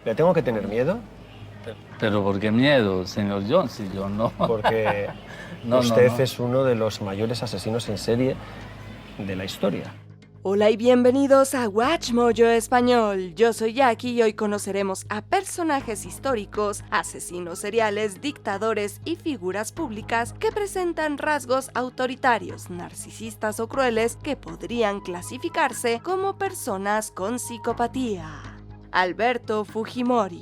¿Le tengo que tener miedo? ¿Pero por qué miedo, señor Jones? Si yo no. Porque usted es uno de los mayores asesinos en serie de la historia. Hola y bienvenidos a Watch Mojo Español. Yo soy Jackie y hoy conoceremos a personajes históricos, asesinos seriales, dictadores y figuras públicas que presentan rasgos autoritarios, narcisistas o crueles que podrían clasificarse como personas con psicopatía. Alberto Fujimori.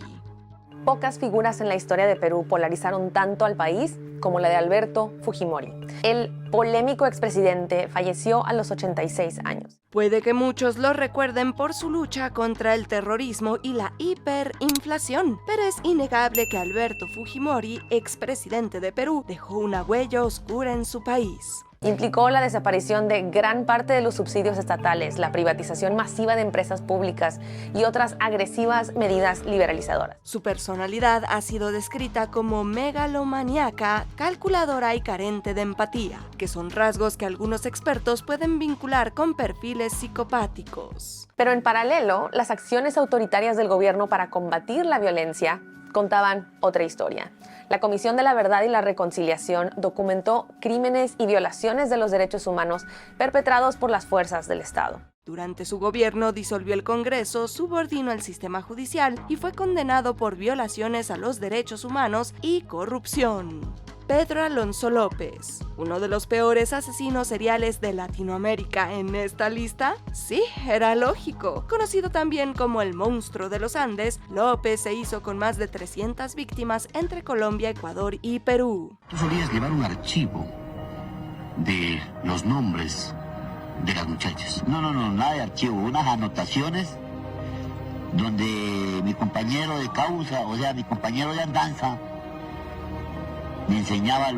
Pocas figuras en la historia de Perú polarizaron tanto al país como la de Alberto Fujimori. El polémico expresidente falleció a los 86 años. Puede que muchos lo recuerden por su lucha contra el terrorismo y la hiperinflación, pero es innegable que Alberto Fujimori, expresidente de Perú, dejó una huella oscura en su país. Implicó la desaparición de gran parte de los subsidios estatales, la privatización masiva de empresas públicas y otras agresivas medidas liberalizadoras. Su personalidad ha sido descrita como megalomaníaca, calculadora y carente de empatía, que son rasgos que algunos expertos pueden vincular con perfiles psicopáticos. Pero en paralelo, las acciones autoritarias del gobierno para combatir la violencia contaban otra historia. La Comisión de la Verdad y la Reconciliación documentó crímenes y violaciones de los derechos humanos perpetrados por las fuerzas del Estado. Durante su gobierno disolvió el Congreso, subordinó el sistema judicial y fue condenado por violaciones a los derechos humanos y corrupción. Pedro Alonso López, uno de los peores asesinos seriales de Latinoamérica en esta lista. Sí, era lógico. Conocido también como el monstruo de los Andes, López se hizo con más de 300 víctimas entre Colombia, Ecuador y Perú. Tú solías llevar un archivo de los nombres de las muchachas. No, nada de archivo, unas anotaciones donde mi compañero de causa, o sea, mi compañero de andanza, me enseñaba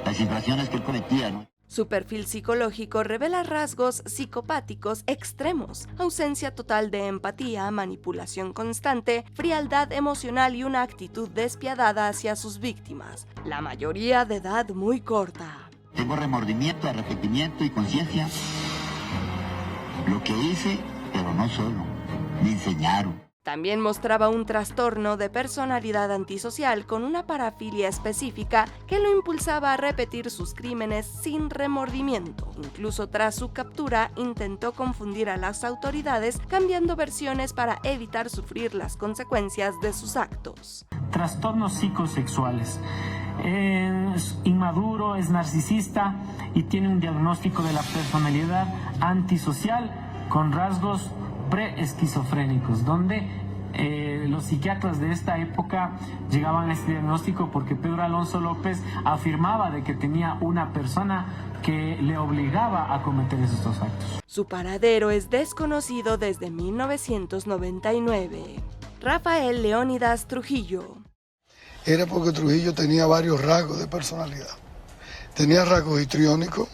las infracciones que él cometía, ¿no? Su perfil psicológico revela rasgos psicopáticos extremos, ausencia total de empatía, manipulación constante, frialdad emocional y una actitud despiadada hacia sus víctimas, la mayoría de edad muy corta. Tengo remordimiento, arrepentimiento y conciencia. Lo que hice, pero no solo, me enseñaron. También mostraba un trastorno de personalidad antisocial con una parafilia específica que lo impulsaba a repetir sus crímenes sin remordimiento. Incluso tras su captura, intentó confundir a las autoridades cambiando versiones para evitar sufrir las consecuencias de sus actos. Trastornos psicosexuales. Es inmaduro, es narcisista y tiene un diagnóstico de la personalidad antisocial con rasgos preesquizofrénicos, donde los psiquiatras de esta época llegaban a este diagnóstico porque Pedro Alonso López afirmaba de que tenía una persona que le obligaba a cometer esos dos actos. Su paradero es desconocido desde 1999. Rafael Leónidas Trujillo. Era porque Trujillo tenía varios rasgos de personalidad. Tenía rasgos histriónicos,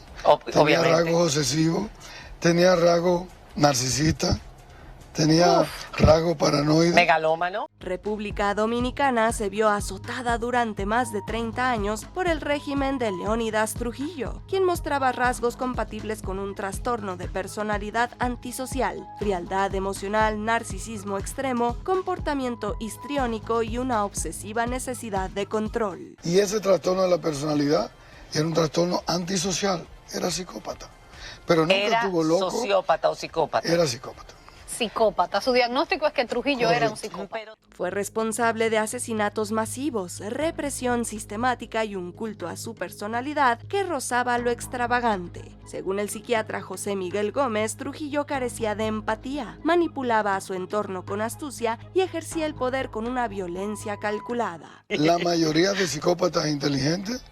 tenía rasgos obsesivos, tenía rasgos narcisistas, tenía rasgos paranoides. Megalómano. República Dominicana se vio azotada durante más de 30 años por el régimen de Leónidas Trujillo, quien mostraba rasgos compatibles con un trastorno de personalidad antisocial, frialdad emocional, narcisismo extremo, comportamiento histriónico y una obsesiva necesidad de control. Y ese trastorno de la personalidad era un trastorno antisocial, era psicópata. Pero nunca tuvo loco. ¿Era sociópata o psicópata? Era psicópata. Psicópata. Su diagnóstico es que Trujillo era un psicópata. Fue responsable de asesinatos masivos, represión sistemática y un culto a su personalidad que rozaba lo extravagante. Según el psiquiatra José Miguel Gómez, Trujillo carecía de empatía, manipulaba a su entorno con astucia y ejercía el poder con una violencia calculada. La mayoría de psicópatas inteligentes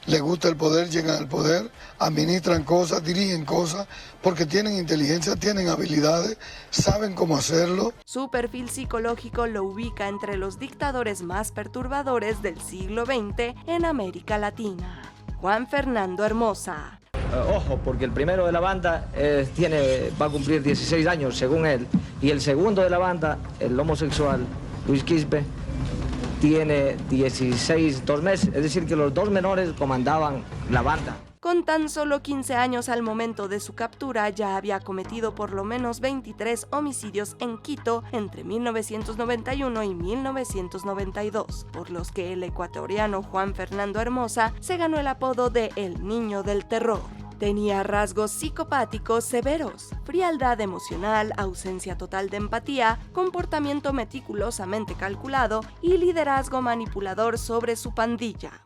les gusta el poder, llegan al poder, administran cosas, dirigen cosas, porque tienen inteligencia, tienen habilidades, saben cómo hacerlo. Su perfil psicológico lo ubica entre los dictadores más perturbadores del siglo XX en América Latina. Juan Fernando Hermosa. Ojo, porque el primero de la banda va a cumplir 16 años, según él, y el segundo de la banda, el homosexual, Luis Quispe, tiene 2 meses, es decir que los dos menores comandaban la banda. Con tan solo 15 años al momento de su captura, ya había cometido por lo menos 23 homicidios en Quito entre 1991 y 1992, por los que el ecuatoriano Juan Fernando Hermosa se ganó el apodo de El Niño del Terror. Tenía rasgos psicopáticos severos, frialdad emocional, ausencia total de empatía, comportamiento meticulosamente calculado y liderazgo manipulador sobre su pandilla.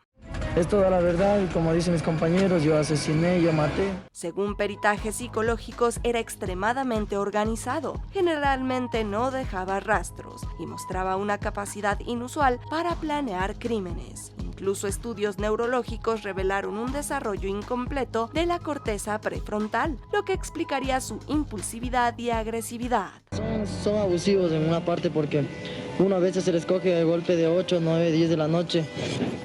Es toda la verdad y como dicen mis compañeros, yo asesiné, yo maté. Según peritajes psicológicos, era extremadamente organizado, generalmente no dejaba rastros y mostraba una capacidad inusual para planear crímenes. Incluso estudios neurológicos revelaron un desarrollo incompleto de la corteza prefrontal, lo que explicaría su impulsividad y agresividad. Son abusivos en una parte porque uno a veces se les coge el golpe de 8, 9, 10 de la noche.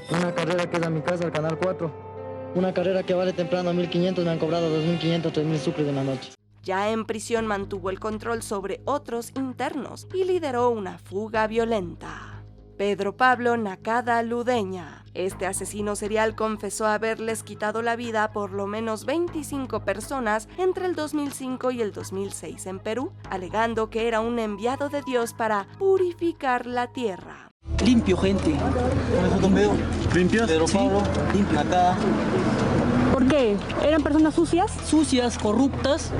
Una carrera que es a mi casa, al Canal 4. Una carrera que vale temprano 1.500, me han cobrado 2.500, 3.000 sucres de la noche. Ya en prisión mantuvo el control sobre otros internos y lideró una fuga violenta. Pedro Pablo Nakada Ludeña. Este asesino serial confesó haberles quitado la vida a por lo menos 25 personas entre el 2005 y el 2006 en Perú, alegando que era un enviado de Dios para purificar la tierra. Limpio, gente. ¿Limpios? Pedro Pablo, sí. Limpio. Nakada. ¿Por qué? ¿Eran personas sucias? Sucias, corruptas.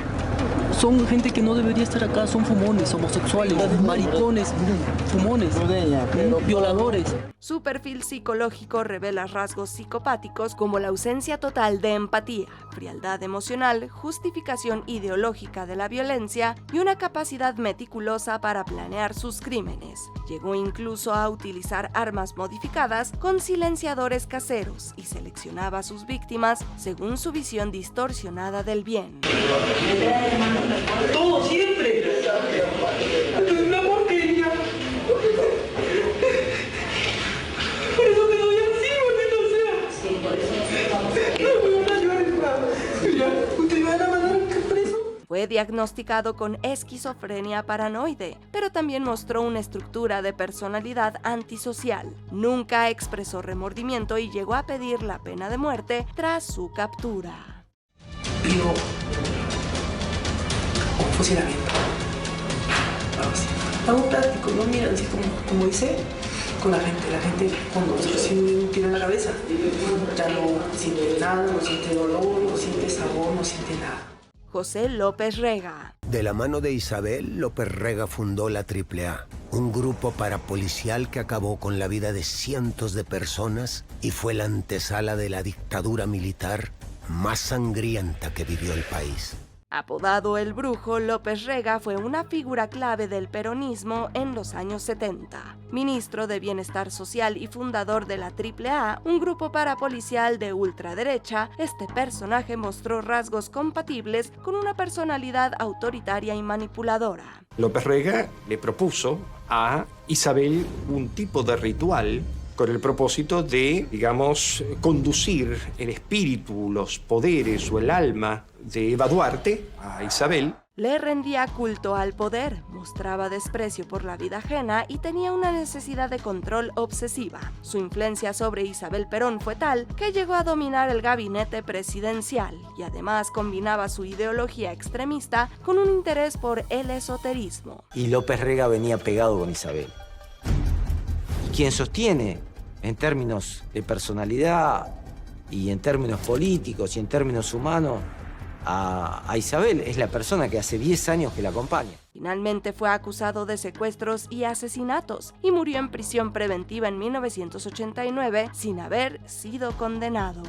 Son gente que no debería estar acá, son fumones, homosexuales, maricones, fumones, violadores. Su perfil psicológico revela rasgos psicopáticos como la ausencia total de empatía, frialdad emocional, justificación ideológica de la violencia y una capacidad meticulosa para planear sus crímenes. Llegó incluso a utilizar armas modificadas con silenciadores caseros y seleccionaba a sus víctimas según su visión distorsionada del bien. Todo siempre. Es una porquería. Por eso te doy así, bonito sea. Sí, por eso no me van a ayudar en nada. ¿Ustedes van a mandar preso? Fue diagnosticado con esquizofrenia paranoide, pero también mostró una estructura de personalidad antisocial. Nunca expresó remordimiento y llegó a pedir la pena de muerte tras su captura. Pido funcionamiento. Algo práctico, no miran así como dice, con la gente cuando se recibe un tiro en la cabeza, ya no siente nada, no siente dolor, no siente sabor, no siente nada. José López Rega. De la mano de Isabel, López Rega fundó la AAA, un grupo parapolicial que acabó con la vida de cientos de personas y fue la antesala de la dictadura militar más sangrienta que vivió el país. Apodado El Brujo, López Rega fue una figura clave del peronismo en los años 70. Ministro de Bienestar Social y fundador de la AAA, un grupo parapolicial de ultraderecha, este personaje mostró rasgos compatibles con una personalidad autoritaria y manipuladora. López Rega le propuso a Isabel un tipo de ritual con el propósito de, digamos, conducir el espíritu, los poderes o el alma de Eva Duarte a Isabel. Le rendía culto al poder, mostraba desprecio por la vida ajena y tenía una necesidad de control obsesiva. Su influencia sobre Isabel Perón fue tal que llegó a dominar el gabinete presidencial y además combinaba su ideología extremista con un interés por el esoterismo. Y López Rega venía pegado con Isabel. Quien sostiene en términos de personalidad y en términos políticos y en términos humanos a Isabel es la persona que hace 10 años que la acompaña. Finalmente fue acusado de secuestros y asesinatos y murió en prisión preventiva en 1989 sin haber sido condenado.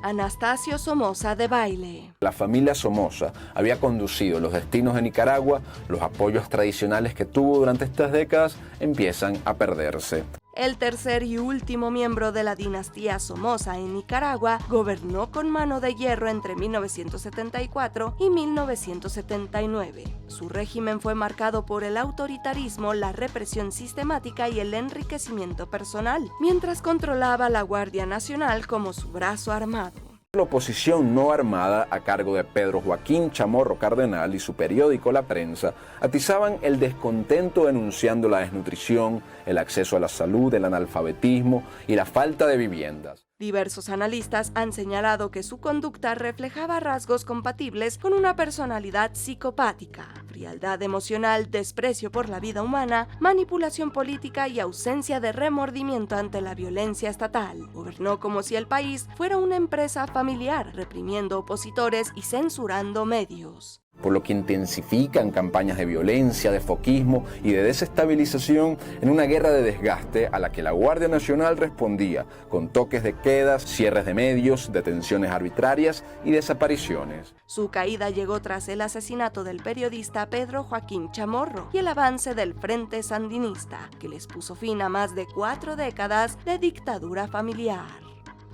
Anastasio Somoza de Baile. La familia Somoza había conducido los destinos de Nicaragua, los apoyos tradicionales que tuvo durante estas décadas empiezan a perderse. El tercer y último miembro de la dinastía Somoza en Nicaragua gobernó con mano de hierro entre 1974 y 1979. Su régimen fue marcado por el autoritarismo, la represión sistemática y el enriquecimiento personal, mientras controlaba la Guardia Nacional como su brazo armado. La oposición no armada a cargo de Pedro Joaquín Chamorro Cardenal y su periódico La Prensa atizaban el descontento denunciando la desnutrición, el acceso a la salud, el analfabetismo y la falta de viviendas. Diversos analistas han señalado que su conducta reflejaba rasgos compatibles con una personalidad psicopática: frialdad emocional, desprecio por la vida humana, manipulación política y ausencia de remordimiento ante la violencia estatal. Gobernó como si el país fuera una empresa familiar, reprimiendo opositores y censurando medios. Por lo que intensifican campañas de violencia, de foquismo y de desestabilización en una guerra de desgaste a la que la Guardia Nacional respondía con toques de queda, cierres de medios, detenciones arbitrarias y desapariciones. Su caída llegó tras el asesinato del periodista Pedro Joaquín Chamorro y el avance del Frente Sandinista, que les puso fin a más de 4 décadas de dictadura familiar.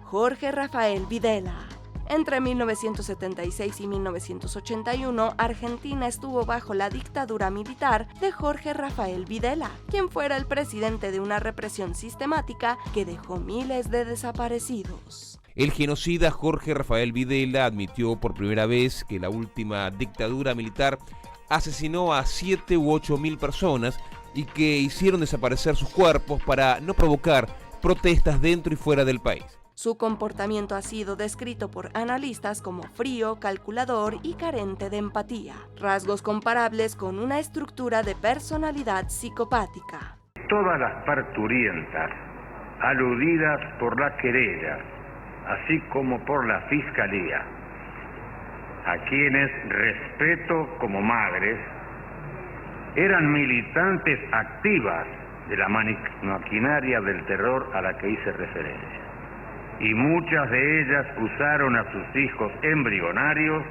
Jorge Rafael Videla. Entre 1976 y 1981, Argentina estuvo bajo la dictadura militar de Jorge Rafael Videla, quien fuera el presidente de una represión sistemática que dejó miles de desaparecidos. El genocida Jorge Rafael Videla admitió por primera vez que la última dictadura militar asesinó a 7 u 8 mil personas y que hicieron desaparecer sus cuerpos para no provocar protestas dentro y fuera del país. Su comportamiento ha sido descrito por analistas como frío, calculador y carente de empatía, rasgos comparables con una estructura de personalidad psicopática. Todas las parturientas, aludidas por la querella, así como por la fiscalía, a quienes respeto como madres, eran militantes activas de la maquinaria del terror a la que hice referencia. Y muchas de ellas usaron a sus hijos embrionarios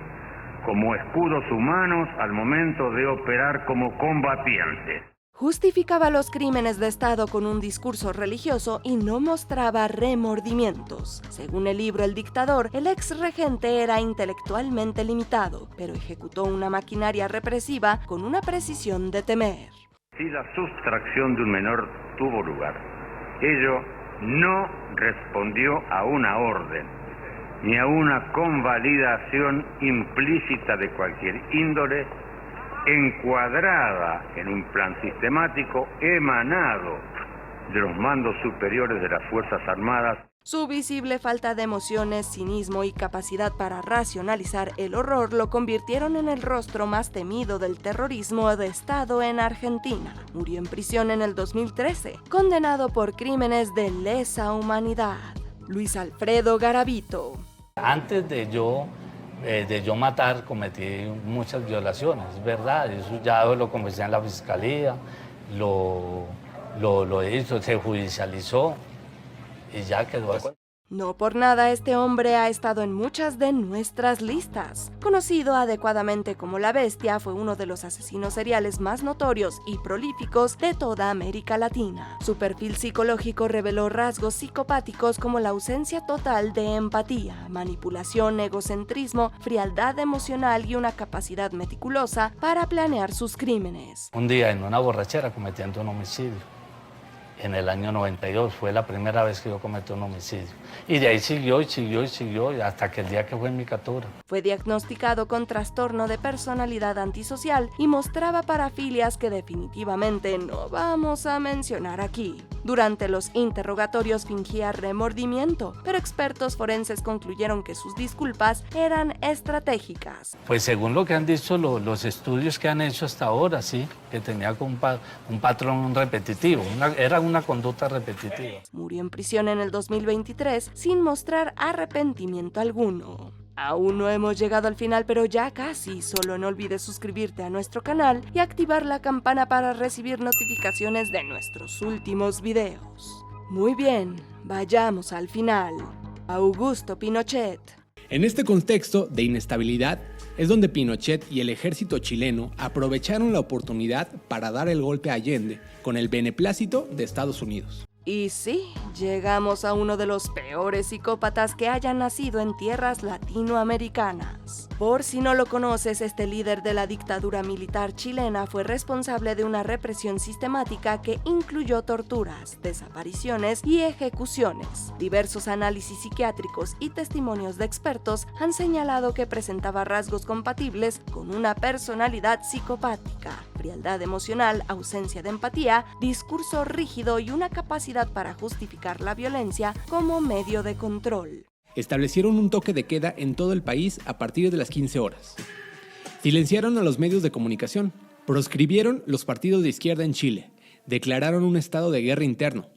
como escudos humanos al momento de operar como combatientes. Justificaba los crímenes de Estado con un discurso religioso y no mostraba remordimientos. Según el libro El Dictador, el ex regente era intelectualmente limitado, pero ejecutó una maquinaria represiva con una precisión de temer. Si la sustracción de un menor tuvo lugar, ello no respondió a una orden, ni a una convalidación implícita de cualquier índole, encuadrada en un plan sistemático emanado de los mandos superiores de las Fuerzas Armadas. Su visible falta de emociones, cinismo y capacidad para racionalizar el horror lo convirtieron en el rostro más temido del terrorismo de Estado en Argentina. Murió en prisión en el 2013, condenado por crímenes de lesa humanidad. Luis Alfredo Garavito. Antes de yo matar, cometí muchas violaciones, es verdad. Eso ya lo confesé en la fiscalía, lo hizo, se judicializó. Y ya quedó así. No por nada este hombre ha estado en muchas de nuestras listas. Conocido adecuadamente como La Bestia, fue uno de los asesinos seriales más notorios y prolíficos de toda América Latina. Su perfil psicológico reveló rasgos psicopáticos como la ausencia total de empatía, manipulación, egocentrismo, frialdad emocional y una capacidad meticulosa para planear sus crímenes. Un día en una borrachera cometiendo un homicidio. En el año 92 fue la primera vez que yo cometí un homicidio. Y de ahí siguió y siguió y siguió hasta que el día que fue en mi captura. Fue diagnosticado con trastorno de personalidad antisocial y mostraba parafilias que definitivamente no vamos a mencionar aquí. Durante los interrogatorios fingía remordimiento, pero expertos forenses concluyeron que sus disculpas eran estratégicas. Pues según lo que han dicho los estudios que han hecho hasta ahora, sí, que tenía un patrón repetitivo, era una conducta repetitiva. Murió en prisión en el 2023 sin mostrar arrepentimiento alguno. Aún no hemos llegado al final, pero ya casi. Solo no olvides suscribirte a nuestro canal y activar la campana para recibir notificaciones de nuestros últimos videos. Muy bien, vayamos al final. Augusto Pinochet. En este contexto de inestabilidad es donde Pinochet y el ejército chileno aprovecharon la oportunidad para dar el golpe a Allende con el beneplácito de Estados Unidos. Y sí, llegamos a uno de los peores psicópatas que hayan nacido en tierras latinoamericanas. Por si no lo conoces, este líder de la dictadura militar chilena fue responsable de una represión sistemática que incluyó torturas, desapariciones y ejecuciones. Diversos análisis psiquiátricos y testimonios de expertos han señalado que presentaba rasgos compatibles con una personalidad psicopática, frialdad emocional, ausencia de empatía, discurso rígido y una capacidad para justificar justificar la violencia como medio de control. Establecieron un toque de queda en todo el país a partir de las 15 horas. Silenciaron a los medios de comunicación. Proscribieron los partidos de izquierda en Chile. Declararon un estado de guerra interno.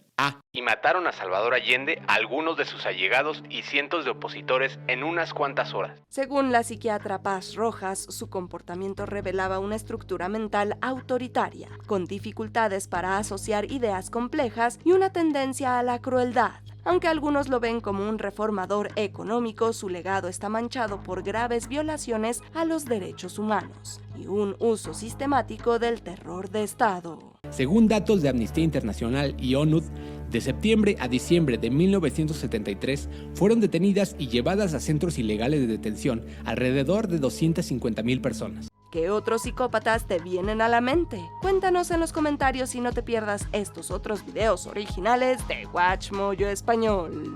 Y mataron a Salvador Allende, a algunos de sus allegados y cientos de opositores en unas cuantas horas. Según la psiquiatra Paz Rojas, su comportamiento revelaba una estructura mental autoritaria, con dificultades para asociar ideas complejas y una tendencia a la crueldad. Aunque algunos lo ven como un reformador económico, su legado está manchado por graves violaciones a los derechos humanos y un uso sistemático del terror de Estado. Según datos de Amnistía Internacional y ONU, de septiembre a diciembre de 1973 fueron detenidas y llevadas a centros ilegales de detención alrededor de 250,000 personas. ¿Qué otros psicópatas te vienen a la mente? Cuéntanos en los comentarios y no te pierdas estos otros videos originales de WatchMojo Español.